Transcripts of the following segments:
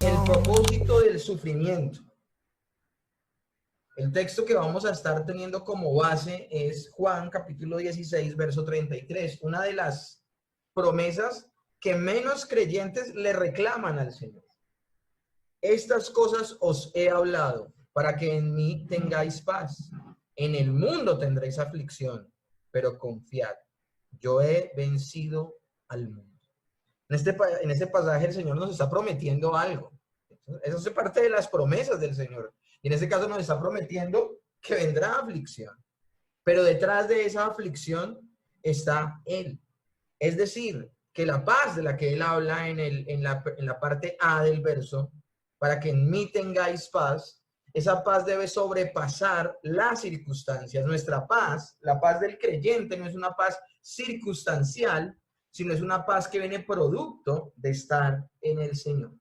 el propósito del sufrimiento. El texto que vamos a estar teniendo como base es Juan capítulo 16, verso 33, una de las promesas que menos creyentes le reclaman al Señor. Estas cosas os he hablado para que en mí tengáis paz. En el mundo tendréis aflicción, pero confiad, yo he vencido al mundo. En este pasaje el Señor nos está prometiendo algo. Eso es parte de las promesas del Señor. Y en este caso nos está prometiendo que vendrá aflicción. Pero detrás de esa aflicción está Él. Es decir, que la paz de la que Él habla en la parte A del verso, para que en mí tengáis paz, esa paz debe sobrepasar las circunstancias. Nuestra paz, la paz del creyente, no es una paz circunstancial, sino es una paz que viene producto de estar en el Señor.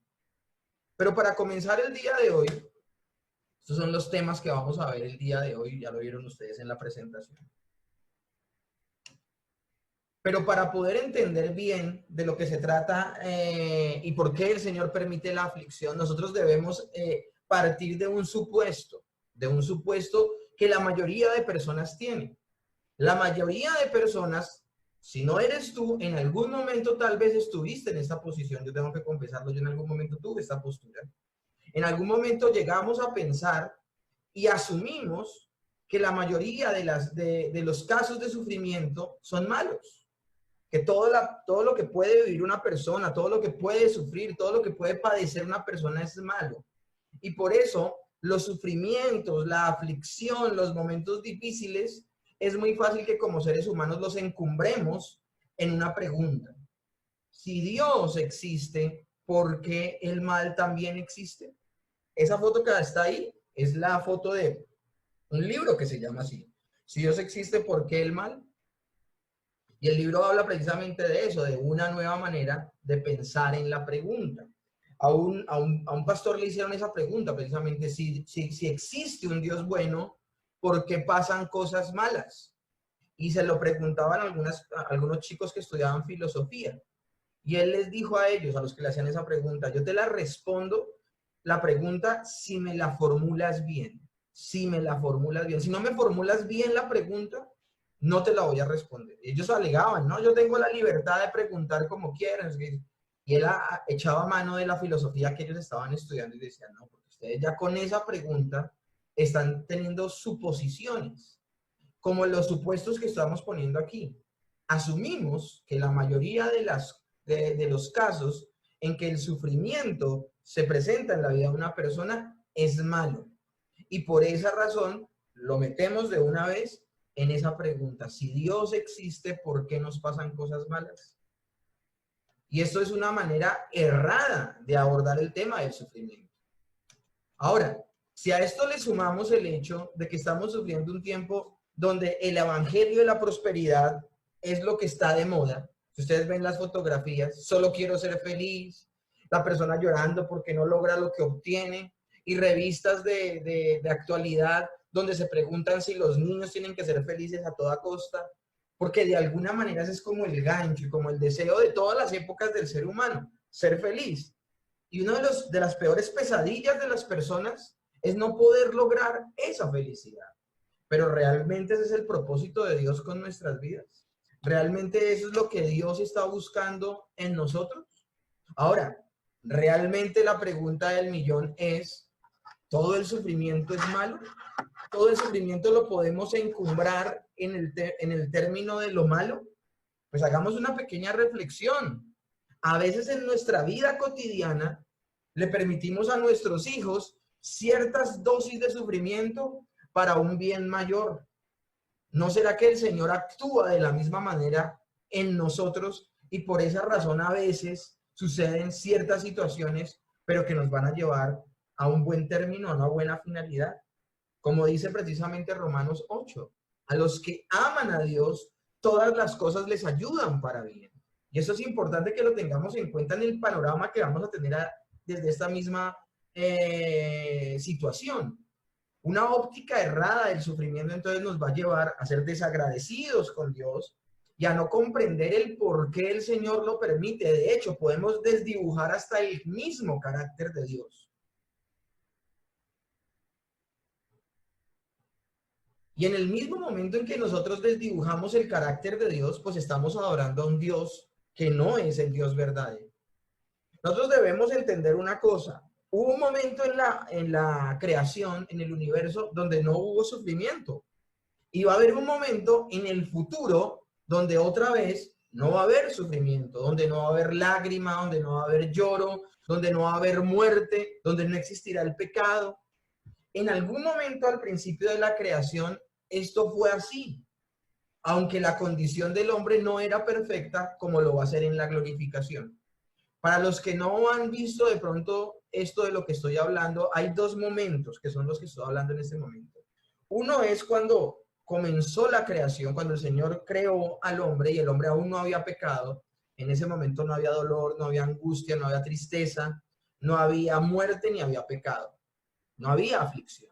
Pero para comenzar el día de hoy, estos son los temas que vamos a ver el día de hoy, ya lo vieron ustedes en la presentación. Pero para poder entender bien de lo que se trata y por qué el Señor permite la aflicción, nosotros debemos partir de un supuesto que la mayoría de personas tienen. La mayoría de personas, si no eres tú, en algún momento tal vez estuviste en esta posición. Yo tengo que confesarlo, yo en algún momento tuve esta postura. En algún momento llegamos a pensar y asumimos que la mayoría de los casos de sufrimiento son malos. Que todo lo que puede vivir una persona, todo lo que puede sufrir, todo lo que puede padecer una persona es malo. Y por eso los sufrimientos, la aflicción, los momentos difíciles, es muy fácil que como seres humanos los encumbremos en una pregunta. Si Dios existe, ¿por qué el mal también existe? Esa foto que está ahí es la foto de un libro que se llama así. Si Dios existe, ¿por qué el mal? Y el libro habla precisamente de eso, de una nueva manera de pensar en la pregunta. A un pastor le hicieron esa pregunta, precisamente, si existe un Dios bueno, ¿por qué pasan cosas malas? Y se lo preguntaban algunos chicos que estudiaban filosofía. Y él les dijo a ellos, a los que le hacían esa pregunta, yo te la respondo, la pregunta, si me la formulas bien. Si me la formulas bien. Si no me formulas bien la pregunta, no te la voy a responder. Ellos alegaban, ¿no? Yo tengo la libertad de preguntar como quieras. Y él echaba mano de la filosofía que ellos estaban estudiando y decía, no, porque ustedes ya con esa pregunta están teniendo suposiciones, como los supuestos que estamos poniendo aquí. Asumimos que la mayoría de los casos en que el sufrimiento se presenta en la vida de una persona es malo. Y por esa razón lo metemos de una vez en esa pregunta. Si Dios existe, ¿por qué nos pasan cosas malas? Y esto es una manera errada de abordar el tema del sufrimiento. Ahora, si a esto le sumamos el hecho de que estamos sufriendo un tiempo donde el evangelio de la prosperidad es lo que está de moda, si ustedes ven las fotografías, solo quiero ser feliz, la persona llorando porque no logra lo que obtiene, y revistas de actualidad donde se preguntan si los niños tienen que ser felices a toda costa, porque de alguna manera ese es como el gancho, como el deseo de todas las épocas del ser humano, ser feliz. Y una de las peores pesadillas de las personas es no poder lograr esa felicidad. Pero realmente ese es el propósito de Dios con nuestras vidas. ¿Realmente eso es lo que Dios está buscando en nosotros? Ahora, realmente la pregunta del millón es, ¿todo el sufrimiento es malo? ¿Todo el sufrimiento lo podemos encumbrar en el término de lo malo? Pues hagamos una pequeña reflexión. A veces en nuestra vida cotidiana le permitimos a nuestros hijos ciertas dosis de sufrimiento para un bien mayor. ¿No será que el Señor actúa de la misma manera en nosotros y por esa razón a veces suceden ciertas situaciones, pero que nos van a llevar a un buen término, a una buena finalidad? Como dice precisamente Romanos 8, a los que aman a Dios, todas las cosas les ayudan para bien. Y eso es importante que lo tengamos en cuenta en el panorama que vamos a tener desde esta misma situación. Una óptica errada del sufrimiento entonces nos va a llevar a ser desagradecidos con Dios y a no comprender el por qué el Señor lo permite. De hecho, podemos desdibujar hasta el mismo carácter de Dios. Y en el mismo momento en que nosotros desdibujamos el carácter de Dios, pues estamos adorando a un Dios que no es el Dios verdadero. Nosotros debemos entender una cosa. Hubo un momento en la creación, en el universo, donde no hubo sufrimiento. Y va a haber un momento en el futuro donde otra vez no va a haber sufrimiento, donde no va a haber lágrima, donde no va a haber lloro, donde no va a haber muerte, donde no existirá el pecado. En algún momento al principio de la creación, esto fue así, aunque la condición del hombre no era perfecta como lo va a ser en la glorificación. Para los que no han visto de pronto esto de lo que estoy hablando, hay dos momentos que son los que estoy hablando en este momento. Uno es cuando comenzó la creación, cuando el Señor creó al hombre y el hombre aún no había pecado. En ese momento no había dolor, no había angustia, no había tristeza, no había muerte ni había pecado. No había aflicción.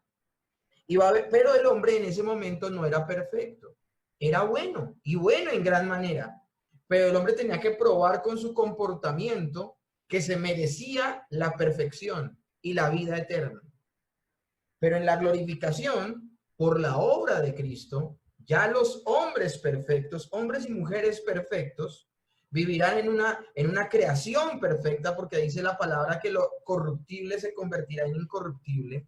Pero el hombre en ese momento no era perfecto. Era bueno y bueno en gran manera. Pero el hombre tenía que probar con su comportamiento que se merecía la perfección y la vida eterna. Pero en la glorificación, por la obra de Cristo, ya los hombres perfectos, hombres y mujeres perfectos, vivirán en una creación perfecta, porque dice la palabra que lo corruptible se convertirá en incorruptible.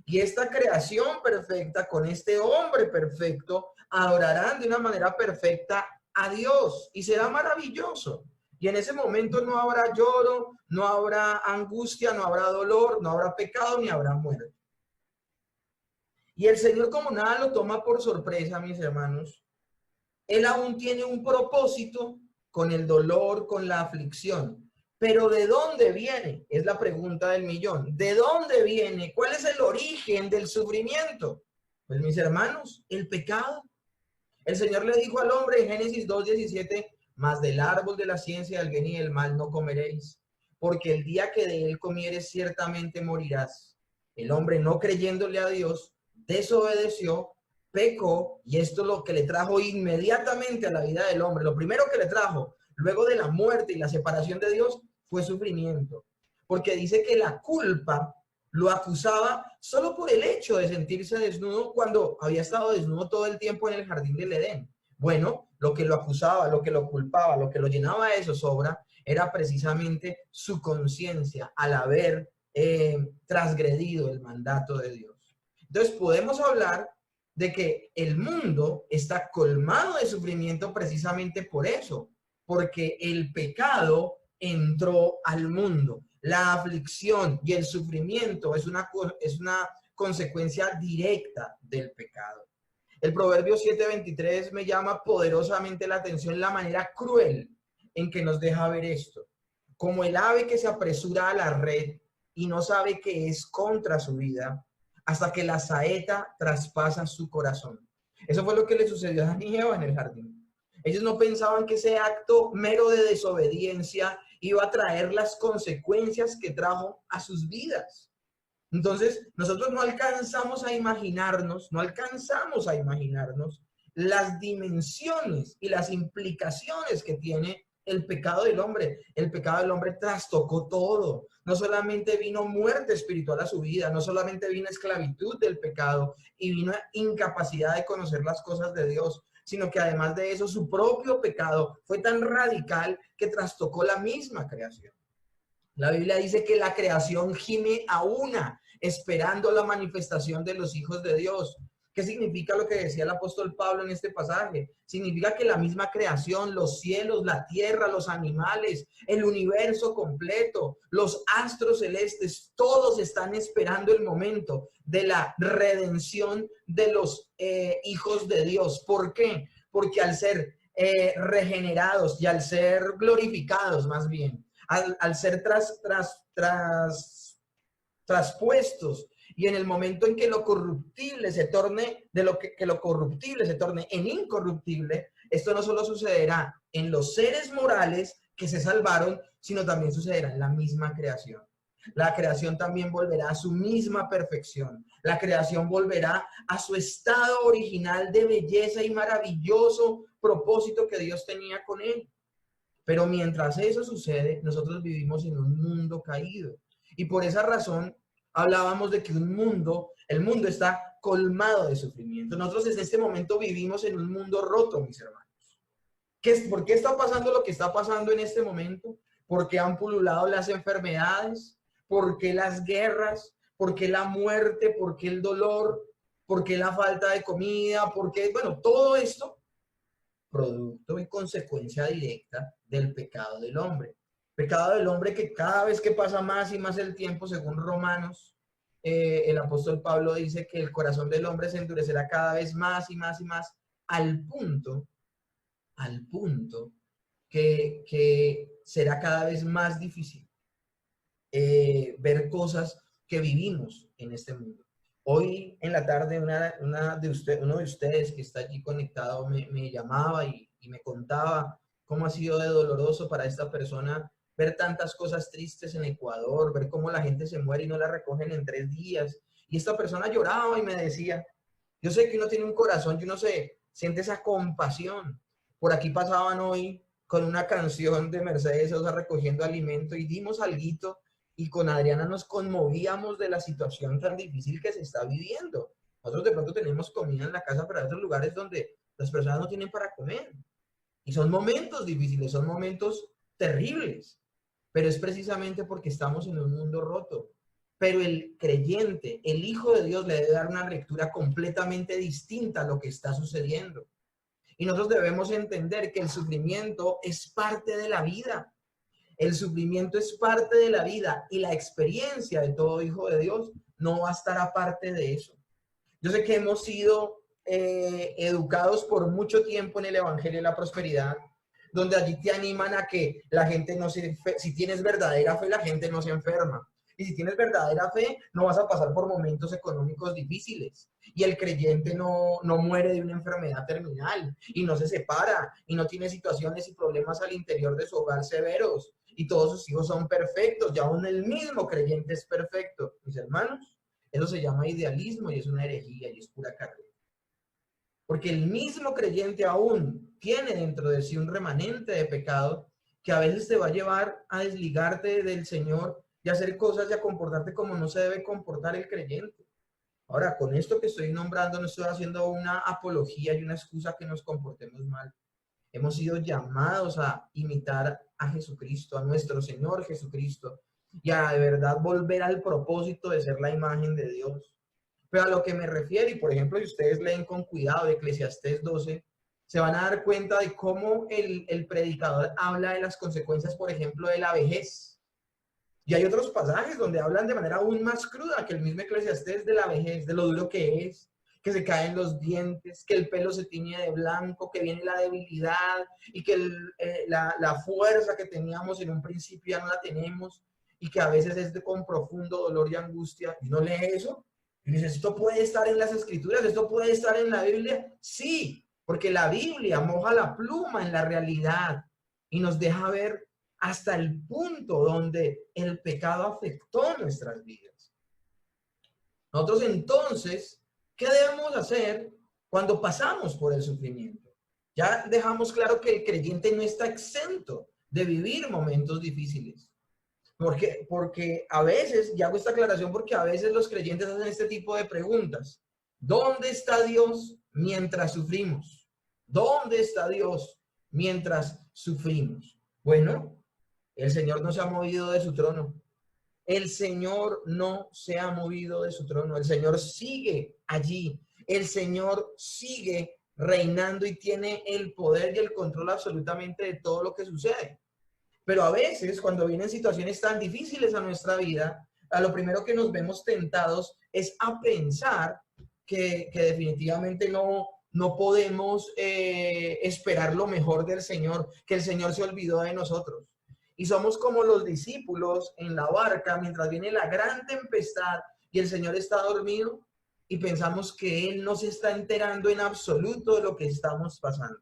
Y esta creación perfecta, con este hombre perfecto, adorarán de una manera perfecta a Dios y será maravilloso. Y en ese momento no habrá lloro, no habrá angustia, no habrá dolor, no habrá pecado, ni habrá muerte. Y el Señor, como nada lo toma por sorpresa, mis hermanos, Él aún tiene un propósito con el dolor, con la aflicción. Pero ¿de dónde viene? Es la pregunta del millón. ¿De dónde viene? ¿Cuál es el origen del sufrimiento? Pues, mis hermanos, el pecado. El Señor le dijo al hombre en Génesis 2:17, mas del árbol de la ciencia del bien y del mal no comeréis, porque el día que de él comieres ciertamente morirás. El hombre, no creyéndole a Dios, desobedeció, pecó, y esto es lo que le trajo inmediatamente a la vida del hombre. Lo primero que le trajo, luego de la muerte y la separación de Dios, fue sufrimiento. Porque dice que la culpa lo acusaba solo por el hecho de sentirse desnudo cuando había estado desnudo todo el tiempo en el jardín del Edén. Bueno, lo que lo acusaba, lo que lo culpaba, lo que lo llenaba de zozobra era precisamente su conciencia al haber transgredido el mandato de Dios. Entonces podemos hablar de que el mundo está colmado de sufrimiento precisamente por eso, porque el pecado entró al mundo. La aflicción y el sufrimiento es una consecuencia directa del pecado. El Proverbio 7:23 me llama poderosamente la atención la manera cruel en que nos deja ver esto. Como el ave que se apresura a la red y no sabe que es contra su vida, hasta que la saeta traspasa su corazón. Eso fue lo que le sucedió a Adán y Eva en el jardín. Ellos no pensaban que ese acto mero de desobediencia iba a traer las consecuencias que trajo a sus vidas. Entonces, nosotros no alcanzamos a imaginarnos las dimensiones y las implicaciones que tiene el pecado del hombre. El pecado del hombre trastocó todo. No solamente vino muerte espiritual a su vida, no solamente vino esclavitud del pecado y vino incapacidad de conocer las cosas de Dios, sino que además de eso, su propio pecado fue tan radical que trastocó la misma creación. La Biblia dice que la creación gime a una, esperando la manifestación de los hijos de Dios. ¿Qué significa lo que decía el apóstol Pablo en este pasaje? Significa que la misma creación, los cielos, la tierra, los animales, el universo completo, los astros celestes, todos están esperando el momento de la redención de los hijos de Dios. ¿Por qué? Porque al ser regenerados y al ser glorificados más bien, al ser traspuestos, y en el momento en que lo corruptible se torne, que lo corruptible se torne en incorruptible, esto no solo sucederá en los seres morales que se salvaron, sino también sucederá en la misma creación. La creación también volverá a su misma perfección. La creación volverá a su estado original de belleza y maravilloso propósito que Dios tenía con él. Pero mientras eso sucede, nosotros vivimos en un mundo caído. Y por esa razón hablábamos de que el mundo está colmado de sufrimiento. Nosotros en este momento vivimos en un mundo roto, mis hermanos. ¿Por qué está pasando lo que está pasando en este momento? ¿Por qué han pululado las enfermedades? ¿Por qué las guerras? ¿Por qué la muerte? ¿Por qué el dolor? ¿Por qué la falta de comida? ¿Por qué? Bueno, todo esto producto y consecuencia directa del pecado del hombre. Pecado del hombre que cada vez que pasa más y más el tiempo, según Romanos, el apóstol Pablo dice que el corazón del hombre se endurecerá cada vez más y más y más al punto que será cada vez más difícil ver cosas que vivimos en este mundo. Hoy en la tarde uno de ustedes que está allí conectado me llamaba y me contaba cómo ha sido de doloroso para esta persona ver tantas cosas tristes en Ecuador, ver cómo la gente se muere y no la recogen en 3 días. Y esta persona lloraba y me decía, yo sé que uno tiene un corazón y uno se siente esa compasión. Por aquí pasaban hoy con una canción de Mercedes Sosa recogiendo alimento y dimos alguito y con Adriana nos conmovíamos de la situación tan difícil que se está viviendo. Nosotros de pronto tenemos comida en la casa, pero hay otros lugares donde las personas no tienen para comer. Y son momentos difíciles, son momentos terribles, pero es precisamente porque estamos en un mundo roto. Pero el creyente, el Hijo de Dios, le debe dar una lectura completamente distinta a lo que está sucediendo. Y nosotros debemos entender que el sufrimiento es parte de la vida. El sufrimiento es parte de la vida y la experiencia de todo hijo de Dios no va a estar aparte de eso. Yo sé que hemos sido educados por mucho tiempo en el Evangelio de la Prosperidad, donde allí te animan a que la gente no se, si tienes verdadera fe, la gente no se enferma. Y si tienes verdadera fe, no vas a pasar por momentos económicos difíciles. Y el creyente no muere de una enfermedad terminal y no se separa y no tiene situaciones y problemas al interior de su hogar severos. Y todos sus hijos son perfectos, y aún el mismo creyente es perfecto. Mis hermanos, eso se llama idealismo y es una herejía y es pura carrera. Porque el mismo creyente aún tiene dentro de sí un remanente de pecado que a veces te va a llevar a desligarte del Señor y a hacer cosas y a comportarte como no se debe comportar el creyente. Ahora, con esto que estoy nombrando, no estoy haciendo una apología y una excusa que nos comportemos mal. Hemos sido llamados a imitar a Jesucristo, a nuestro Señor Jesucristo, y a de verdad volver al propósito de ser la imagen de Dios. Pero a lo que me refiero, y por ejemplo, si ustedes leen con cuidado de Eclesiastés 12, se van a dar cuenta de cómo el predicador habla de las consecuencias, por ejemplo, de la vejez. Y hay otros pasajes donde hablan de manera aún más cruda que el mismo Eclesiastés de la vejez, de lo duro que es, que se caen los dientes, que el pelo se tiñe de blanco, que viene la debilidad y que la fuerza que teníamos en un principio ya no la tenemos y que a veces es con profundo dolor y angustia. ¿Y no lee eso? Y dices, ¿esto puede estar en las Escrituras? ¿Esto puede estar en la Biblia? Sí, porque la Biblia moja la pluma en la realidad y nos deja ver hasta el punto donde el pecado afectó nuestras vidas. Nosotros entonces, ¿qué debemos hacer cuando pasamos por el sufrimiento? Ya dejamos claro que el creyente no está exento de vivir momentos difíciles. Porque a veces, y hago esta aclaración porque a veces los creyentes hacen este tipo de preguntas. ¿Dónde está Dios mientras sufrimos? ¿Dónde está Dios mientras sufrimos? Bueno, el Señor no se ha movido de su trono. El Señor no se ha movido de su trono. El Señor sigue allí. El Señor sigue reinando y tiene el poder y el control absolutamente de todo lo que sucede. Pero a veces, cuando vienen situaciones tan difíciles a nuestra vida, a lo primero que nos vemos tentados es a pensar que definitivamente no podemos esperar lo mejor del Señor, que el Señor se olvidó de nosotros. Y somos como los discípulos en la barca mientras viene la gran tempestad y el Señor está dormido y pensamos que Él no se está enterando en absoluto de lo que estamos pasando.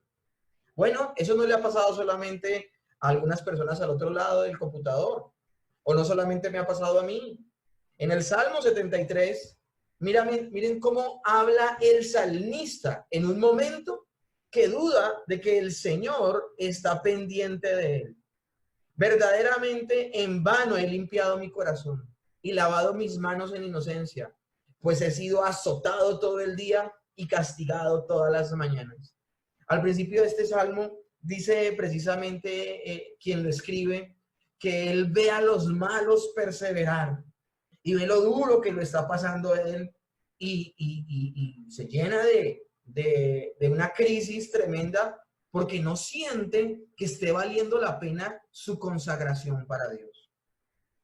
Bueno, eso no le ha pasado solamente a algunas personas al otro lado del computador. o no solamente me ha pasado a mí. En el Salmo 73, miren cómo habla el salmista en un momento que duda de que el Señor está pendiente de él. Verdaderamente en vano he limpiado mi corazón y lavado mis manos en inocencia, pues he sido azotado todo el día y castigado todas las mañanas. Al principio de este salmo dice precisamente quien lo escribe que él ve a los malos perseverar y ve lo duro que lo está pasando él y se llena de una crisis tremenda porque no siente que esté valiendo la pena su consagración para Dios.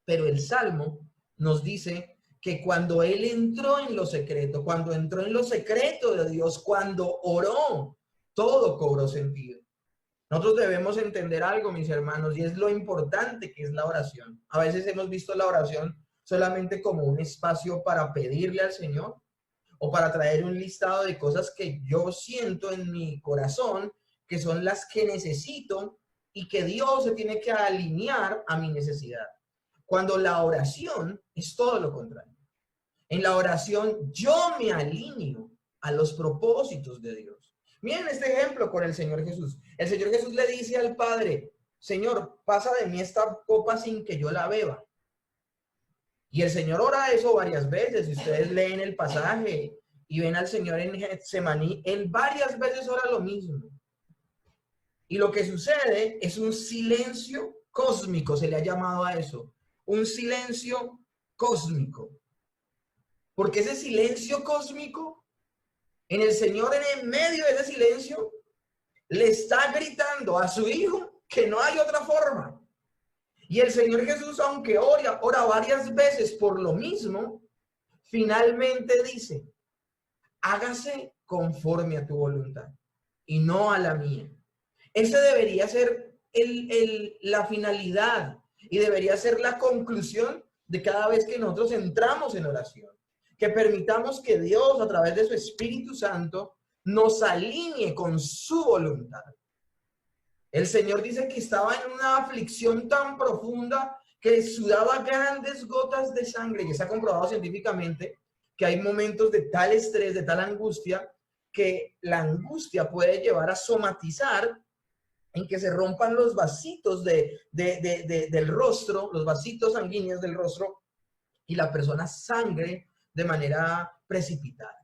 Pero el Salmo nos dice que cuando él entró en lo secreto, cuando entró en lo secreto de Dios, cuando oró, todo cobró sentido. Nosotros debemos entender algo, mis hermanos, y es lo importante que es la oración. A veces hemos visto la oración solamente como un espacio para pedirle al Señor o para traer un listado de cosas que yo siento en mi corazón que son las que necesito y que Dios se tiene que alinear a mi necesidad. Cuando la oración es todo lo contrario. En la oración yo me alineo a los propósitos de Dios. Miren este ejemplo con el Señor Jesús. El Señor Jesús le dice al Padre, Señor, pasa de mí esta copa sin que yo la beba. Y el Señor ora eso varias veces. Si ustedes leen el pasaje y ven al Señor en Getsemaní, él varias veces ora lo mismo. Y lo que sucede es un silencio cósmico, se le ha llamado a eso. Un silencio cósmico. Porque ese silencio cósmico, en el Señor, en el medio de ese silencio, le está gritando a su Hijo que no hay otra forma. Y el Señor Jesús, aunque ora varias veces por lo mismo, finalmente dice, hágase conforme a tu voluntad y no a la mía. Ese debería ser la finalidad y debería ser la conclusión de cada vez que nosotros entramos en oración. Que permitamos que Dios, a través de su Espíritu Santo, nos alinee con su voluntad. El Señor dice que estaba en una aflicción tan profunda que sudaba grandes gotas de sangre. Y se ha comprobado científicamente que hay momentos de tal estrés, de tal angustia, que la angustia puede llevar a somatizar en que se rompan los vasitos del rostro, los vasitos sanguíneos del rostro, y la persona sangre de manera precipitada.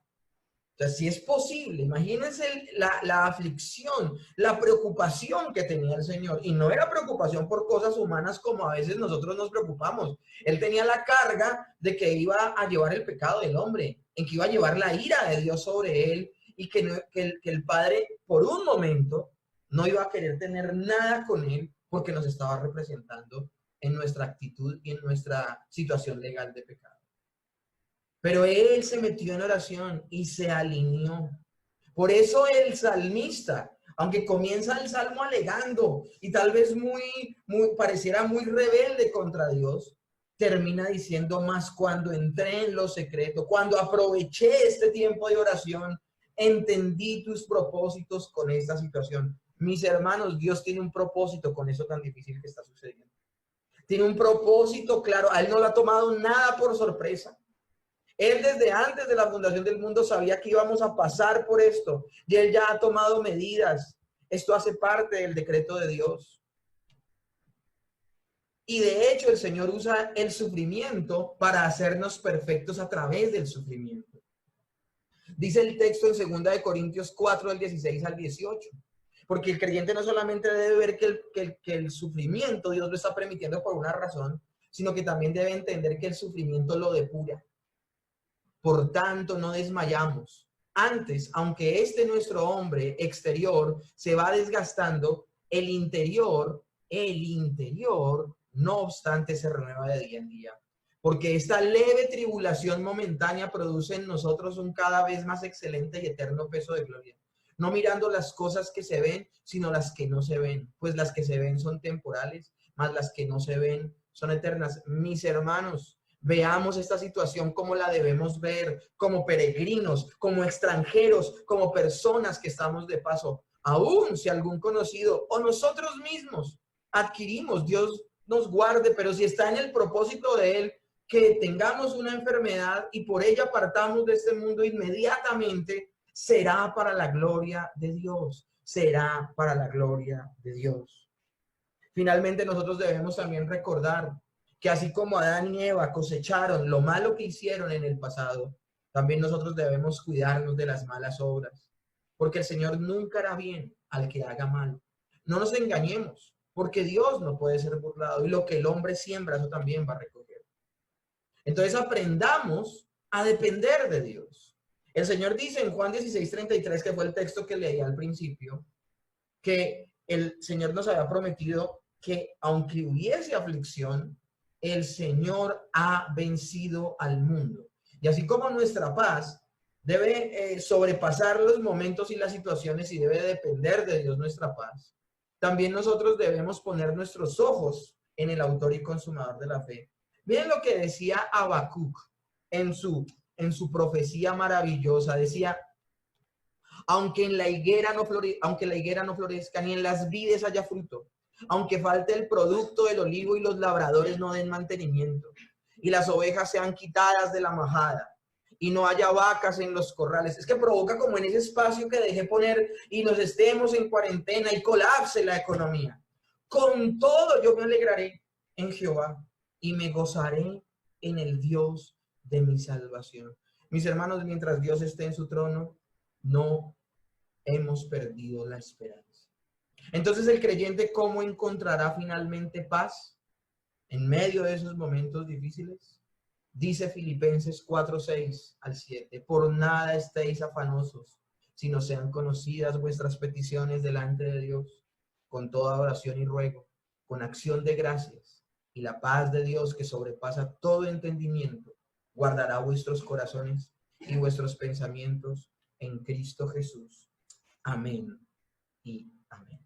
O sea, si es posible, imagínense la aflicción, la preocupación que tenía el Señor. Y no era preocupación por cosas humanas como a veces nosotros nos preocupamos. Él tenía la carga de que iba a llevar el pecado del hombre, en que iba a llevar la ira de Dios sobre él y que el Padre por un momento no iba a querer tener nada con él porque nos estaba representando en nuestra actitud y en nuestra situación legal de pecado. Pero él se metió en oración y se alineó. Por eso el salmista, aunque comienza el salmo alegando y tal vez pareciera muy rebelde contra Dios, termina diciendo más cuando entré en lo secreto, cuando aproveché este tiempo de oración, entendí tus propósitos con esta situación. Mis hermanos, Dios tiene un propósito con eso tan difícil que está sucediendo. Tiene un propósito claro. A él no le ha tomado nada por sorpresa. Él desde antes de la fundación del mundo sabía que íbamos a pasar por esto y él ya ha tomado medidas. Esto hace parte del decreto de Dios. Y de hecho el Señor usa el sufrimiento para hacernos perfectos a través del sufrimiento. Dice el texto en 2 Corintios 4, del 16 al 18. Porque el creyente no solamente debe ver que el sufrimiento Dios lo está permitiendo por una razón, sino que también debe entender que el sufrimiento lo depura. Por tanto, no desmayamos. Antes, aunque nuestro hombre exterior se va desgastando, el interior, no obstante, se renueva de día en día. Porque esta leve tribulación momentánea produce en nosotros un cada vez más excelente y eterno peso de gloria. No mirando las cosas que se ven, sino las que no se ven. Pues las que se ven son temporales, mas las que no se ven son eternas. Mis hermanos, veamos esta situación como la debemos ver, como peregrinos, como extranjeros, como personas que estamos de paso. Aún si algún conocido o nosotros mismos adquirimos, Dios nos guarde, pero si está en el propósito de Él, que tengamos una enfermedad y por ella partamos de este mundo inmediatamente, será para la gloria de Dios, será para la gloria de Dios. Finalmente, nosotros debemos también recordar que así como Adán y Eva cosecharon lo malo que hicieron en el pasado, también nosotros debemos cuidarnos de las malas obras, porque el Señor nunca hará bien al que haga mal. No nos engañemos, porque Dios no puede ser burlado y lo que el hombre siembra, eso también va a recoger. Entonces aprendamos a depender de Dios. El Señor dice en Juan 16:33, que fue el texto que leí al principio, que el Señor nos había prometido que aunque hubiese aflicción, el Señor ha vencido al mundo. Y así como nuestra paz debe sobrepasar los momentos y las situaciones y debe depender de Dios nuestra paz, también nosotros debemos poner nuestros ojos en el autor y consumador de la fe. Miren lo que decía Habacuc en su profecía maravillosa. Decía, aunque la higuera no florezca, ni en las vides haya fruto, aunque falte el producto del olivo y los labradores no den mantenimiento, y las ovejas sean quitadas de la majada, y no haya vacas en los corrales. Es que provoca como en ese espacio que dejé poner y nos estemos en cuarentena y colapse la economía. Con todo yo me alegraré en Jehová y me gozaré en el Dios de mi salvación. Mis hermanos, mientras Dios esté en su trono, no hemos perdido la esperanza. Entonces, el creyente, ¿cómo encontrará finalmente paz en medio de esos momentos difíciles? Dice Filipenses 4:6-7, por nada estéis afanosos, sino sean conocidas vuestras peticiones delante de Dios, con toda oración y ruego, con acción de gracias, y la paz de Dios, que sobrepasa todo entendimiento, guardará vuestros corazones y vuestros pensamientos en Cristo Jesús. Amén y amén.